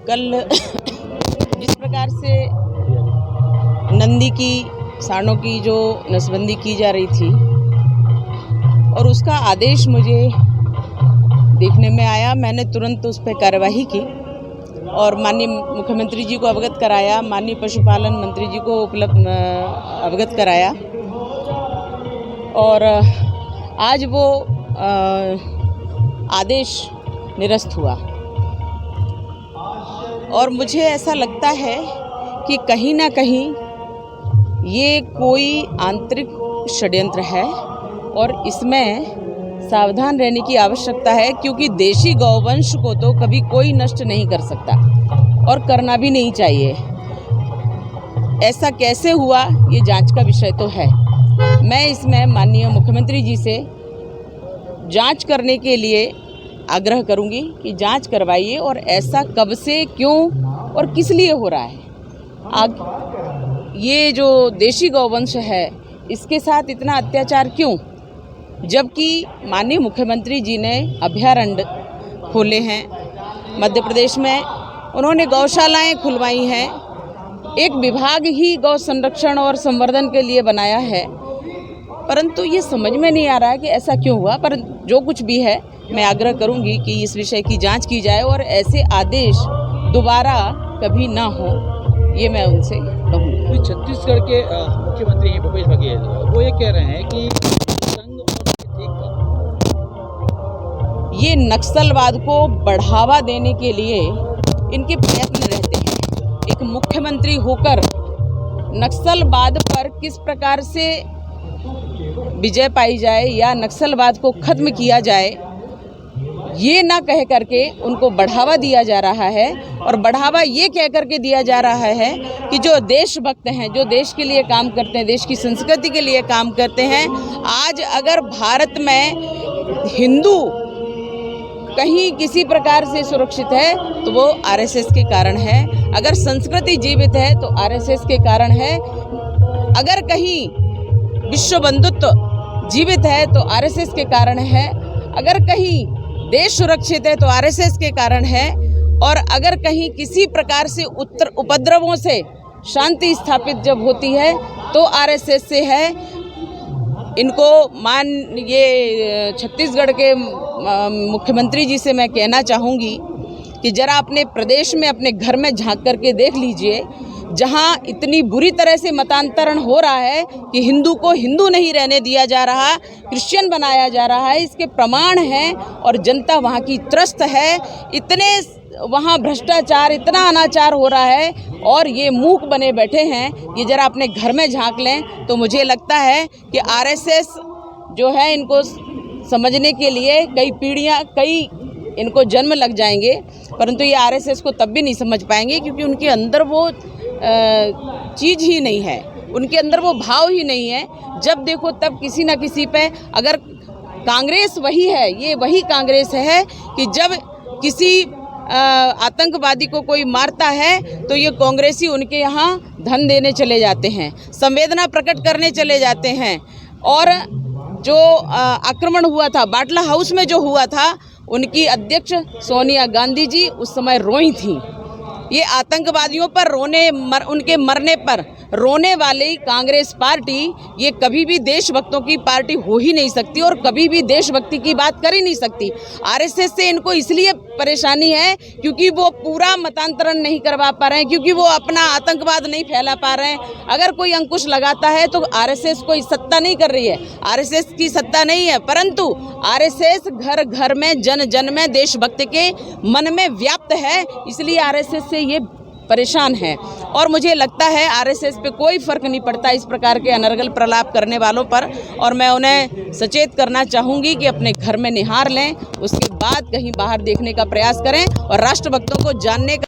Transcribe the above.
कल जिस प्रकार से नंदी की सांडों की जो नसबंदी की जा रही थी और उसका आदेश मुझे देखने में आया, मैंने तुरंत उस पर कार्यवाही की और माननीय मुख्यमंत्री जी को अवगत कराया, माननीय पशुपालन मंत्री जी को अवगत कराया और आज वो आदेश निरस्त हुआ। और मुझे ऐसा लगता है कि कहीं ना कहीं ये कोई आंतरिक षड्यंत्र है और इसमें सावधान रहने की आवश्यकता है, क्योंकि देशी गौवंश को तो कभी कोई नष्ट नहीं कर सकता और करना भी नहीं चाहिए। ऐसा कैसे हुआ ये जांच का विषय तो है। मैं इसमें माननीय मुख्यमंत्री जी से जांच करने के लिए आग्रह करूंगी कि जांच करवाइए और ऐसा कब से, क्यों और किस लिए हो रहा है। ये जो देशी गौवंश है इसके साथ इतना अत्याचार क्यों, जबकि माननीय मुख्यमंत्री जी ने अभयारण्य खोले हैं मध्य प्रदेश में, उन्होंने गौशालाएं खुलवाई हैं, एक विभाग ही गौ संरक्षण और संवर्धन के लिए बनाया है, परंतु ये समझ में नहीं आ रहा है कि ऐसा क्यों हुआ। पर जो कुछ भी है, मैं आग्रह करूंगी कि इस विषय की जांच की जाए और ऐसे आदेश दोबारा कभी ना हो, ये मैं उनसे कहूँगी। छत्तीसगढ़ के मुख्यमंत्री हैं भूपेश बघेल, वो ये कह रहे हैं कि संघ ये नक्सलवाद को बढ़ावा देने के लिए इनके प्रयत्न रहते हैं। एक मुख्यमंत्री होकर नक्सलवाद पर किस प्रकार से विजय पाई जाए या नक्सलवाद को खत्म किया जाए, ये ना कह करके उनको बढ़ावा दिया जा रहा है। और बढ़ावा ये कह करके दिया जा रहा है कि जो देशभक्त हैं, जो देश के लिए काम करते हैं, देश की संस्कृति के लिए काम करते हैं, आज अगर भारत में हिंदू कहीं किसी प्रकार से सुरक्षित है तो वो आरएसएस के कारण है। अगर संस्कृति जीवित है तो आरएसएस के कारण है। अगर कहीं विश्व बंधुत्व जीवित है तो आरएसएस के कारण है। अगर कहीं देश सुरक्षित है तो आरएसएस के कारण है। और अगर कहीं किसी प्रकार से उपद्रवों से शांति स्थापित जब होती है तो आरएसएस से है। इनको ये छत्तीसगढ़ के मुख्यमंत्री जी से मैं कहना चाहूँगी कि जरा अपने प्रदेश में, अपने घर में झांक करके देख लीजिए, जहां इतनी बुरी तरह से मतांतरण हो रहा है कि हिंदू को हिंदू नहीं रहने दिया जा रहा, क्रिश्चियन बनाया जा रहा है, इसके प्रमाण हैं। और जनता वहां की त्रस्त है, इतने वहां भ्रष्टाचार, इतना अनाचार हो रहा है और ये मूक बने बैठे हैं। ये जरा अपने घर में झांक लें तो मुझे लगता है कि आरएसएस जो है, इनको समझने के लिए कई पीढ़ियाँ, कई इनको जन्म लग जाएंगे, परंतु ये आरएसएस को तब भी नहीं समझ पाएंगे, क्योंकि उनके अंदर वो चीज़ ही नहीं है, उनके अंदर वो भाव ही नहीं है। जब देखो तब किसी ना किसी पे, अगर कांग्रेस वही है, ये वही कांग्रेस है कि जब किसी आतंकवादी को कोई मारता है तो ये कांग्रेसी उनके यहाँ धन देने चले जाते हैं, संवेदना प्रकट करने चले जाते हैं। और जो आक्रमण हुआ था बाटला हाउस में, जो हुआ था, उनकी अध्यक्ष सोनिया गांधी जी उस समय रोई थी। ये आतंकवादियों पर उनके मरने पर रोने वाली कांग्रेस पार्टी, ये कभी भी देशभक्तों की पार्टी हो ही नहीं सकती और कभी भी देशभक्ति की बात कर ही नहीं सकती। आरएसएस से इनको इसलिए परेशानी है क्योंकि वो पूरा मतांतरण नहीं करवा पा रहे हैं, क्योंकि वो अपना आतंकवाद नहीं फैला पा रहे हैं। अगर कोई अंकुश लगाता है तो आरएसएस कोई सत्ता नहीं कर रही है, आरएसएस की सत्ता नहीं है, परंतु आरएसएस घर घर में, जन जन में, देशभक्त के मन में व्याप्त है। इसलिए आरएसएस से ये परेशान है और मुझे लगता है आरएसएस पे कोई फर्क नहीं पड़ता इस प्रकार के अनर्गल प्रलाप करने वालों पर। और मैं उन्हें सचेत करना चाहूँगी कि अपने घर में निहार लें, उसके बाद कहीं बाहर देखने का प्रयास करें और राष्ट्रभक्तों को जानने का